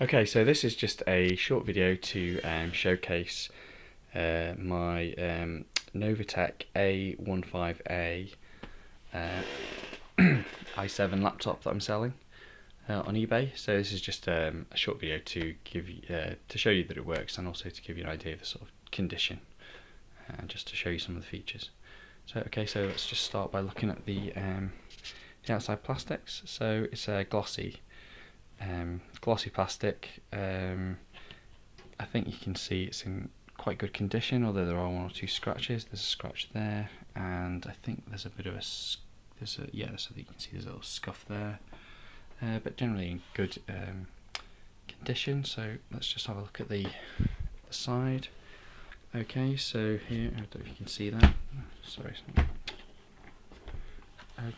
Okay, so this is just a short video to showcase my Novatech A15A i7 laptop that I'm selling on eBay. So this is just a short video to to show you that it works, and also to give you an idea of the sort of condition, and just to show you some of the features. So so let's just start by looking at the outside plastics. So it's a glossy plastic. I think you can see it's in quite good condition, although there are one or two scratches. There's a scratch there, and I think there's a bit of so you can see there's a little scuff there, but generally in good condition. So let's just have a look at the side. Okay, so here, I don't know if you can see that. Sorry.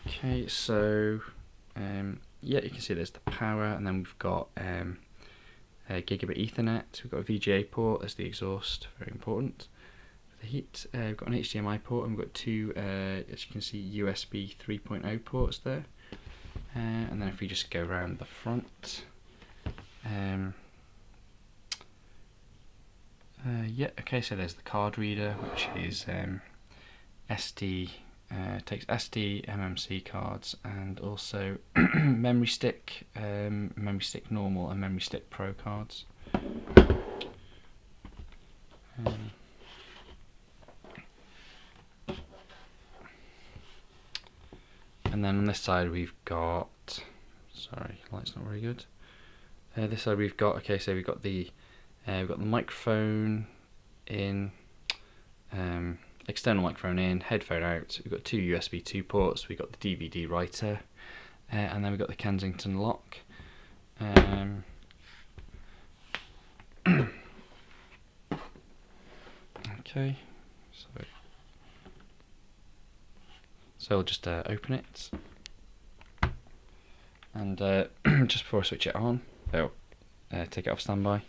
Okay, so yeah, you can see there's the power, and then we've got gigabit Ethernet. We've got a VGA port as the exhaust, very important for the heat. We've got an HDMI port, and we've got two, as you can see, USB 3.0 ports there. And then if we just go around the front, yeah, okay, so there's the card reader, which is SD. Takes SD, MMC cards, and also memory stick normal, and memory stick pro cards. And then on this side we've got, sorry, light's not very good. This side we've got, okay, so we've got the microphone in. External microphone in, headphone out. We've got two USB 2 ports. We've got the DVD writer, and then we've got the Kensington lock. Okay, so I'll just open it, and just before I switch it on, I'll take it off standby.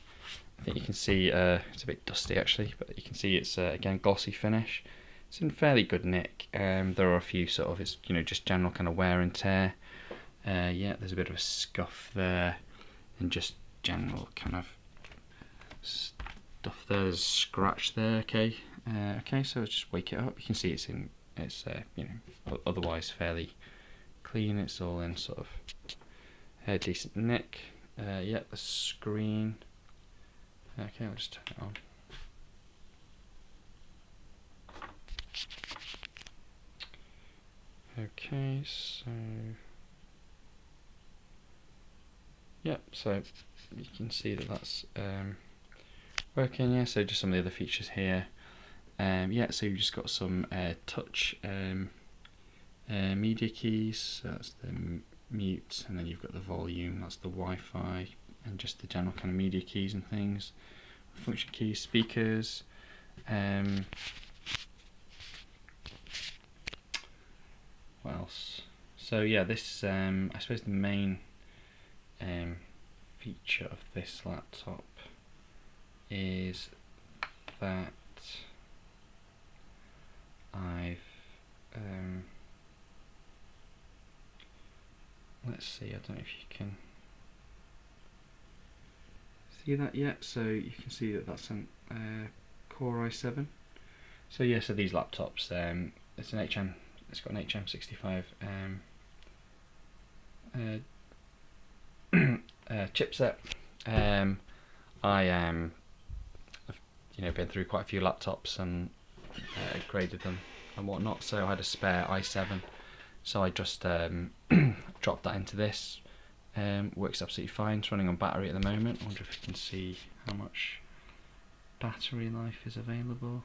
I think you can see it's a bit dusty actually, but you can see it's again glossy finish. It's in fairly good nick. There are a few sort of, it's just general kind of wear and tear. Yeah, there's a bit of a scuff there, and just general kind of stuff there. There's a scratch there. Okay, okay. So let's just wake it up. You can see it's otherwise fairly clean. It's all in sort of decent nick. Yeah, the screen. Okay, I'll just turn it on. Okay, so yeah, so you can see that that's working. Yeah, so just some of the other features here. Yeah, so you've just got some touch media keys. So that's the mute, and then you've got the volume. That's the Wi-Fi, and just the general kind of media keys and things. Function keys, speakers. What else? So yeah, this I suppose the main feature of this laptop is that I've let's see, I don't know if you can see that yet. So you can see that that's an Core i7. So yeah, so these laptops, it's an it's got an HM65 chipset. I've been through quite a few laptops and graded them and whatnot, so I had a spare i7, so I just dropped that into this. Works absolutely fine. It's running on battery at the moment. I wonder if you can see how much battery life is available.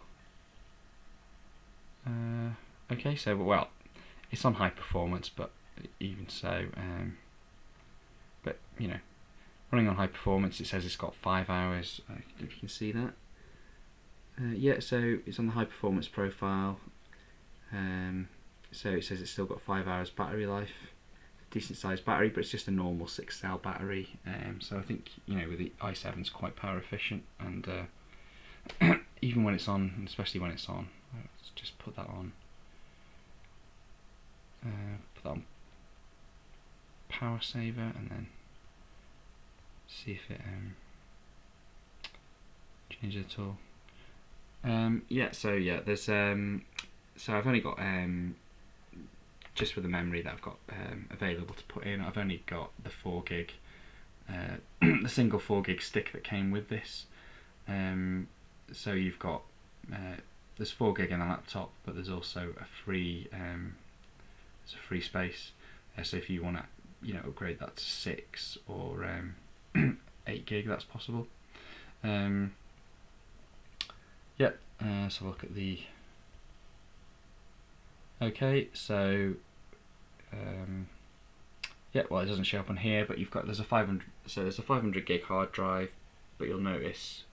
Okay, so well, it's on high performance, but even so, but running on high performance, it says it's got 5 hours. I don't know if you can see that. Yeah, so it's on the high performance profile. So it says it's still got 5 hours battery life. Decent sized battery, but it's just a normal 6-cell battery. So I think with the i7 it's quite power efficient, and even when it's on, especially when it's on, let's just put that on. Put that on power saver, and then see if it changes at all. There's so I've only got just with the memory that I've got available to put in, I've only got the 4 gig, the single 4 gig stick that came with this. So you've got there's 4 gig in a laptop, but there's also a free space. So if you want to upgrade that to 6 or 8 gig, that's possible. So look at the. Okay, so well, it doesn't show up on here, but there's a 500 gig hard drive, but you'll notice,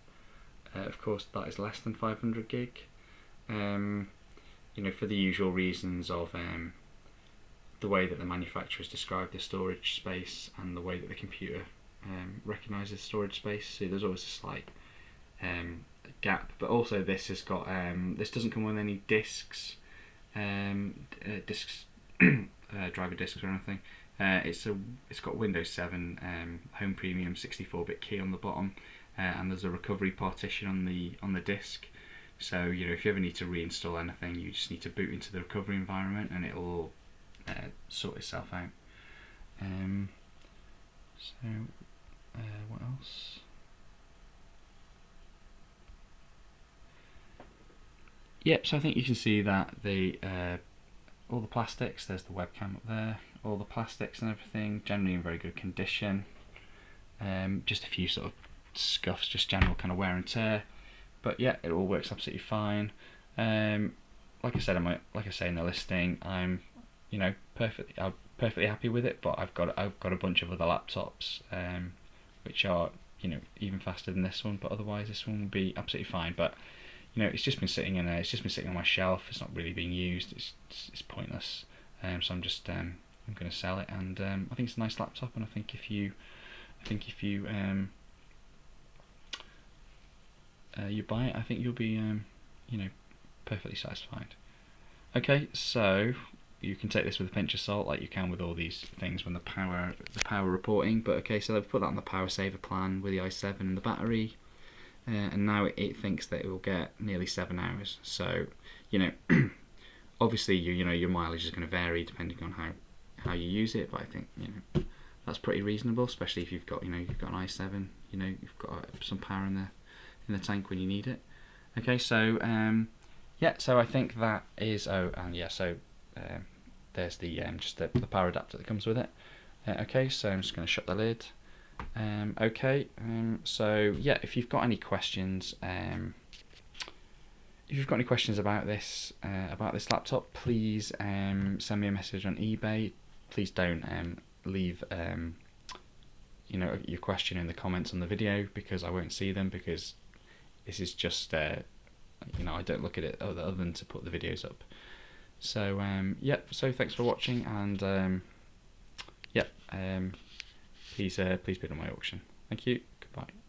of course, that is less than 500 gig. For the usual reasons of the way that the manufacturers describe the storage space and the way that the computer recognises storage space. So there's always a slight gap, but also this has got this doesn't come with any discs, driver discs or anything. It's got Windows 7 Home Premium 64-bit key on the bottom, and there's a recovery partition on the disk. So if you ever need to reinstall anything, you just need to boot into the recovery environment, and it'll sort itself out. What else? Yep, so I think you can see that all the plastics, there's the webcam up there, all the plastics and everything, generally in very good condition. Just a few sort of scuffs, just general kind of wear and tear, but yeah, it all works absolutely fine. Like I said in the listing, I'm perfectly happy with it, but I've got a bunch of other laptops which are even faster than this one, but otherwise this one will be absolutely fine. But it's just been sitting on my shelf. It's not really being used. It's pointless. So I'm just I'm going to sell it, and I think it's a nice laptop, and I think if you you buy it, I think you'll be perfectly satisfied. Okay, so you can take this with a pinch of salt, like you can with all these things when the power reporting. But okay, so they've put that on the power saver plan with the i7 and the battery. And now it thinks that it will get nearly 7 hours. So, obviously your mileage is going to vary depending on how you use it. But I think that's pretty reasonable, especially if you've got an i7. You've got some power in the tank when you need it. Okay, so so I think that is there's the just the power adapter that comes with it. Okay, so I'm just going to shut the lid. So yeah, if you've got any questions, about this laptop, please send me a message on eBay. Please don't leave your question in the comments on the video, because I won't see them, because this is just I don't look at it other than to put the videos up. So so thanks for watching, and please bid on my auction. Thank you. Goodbye.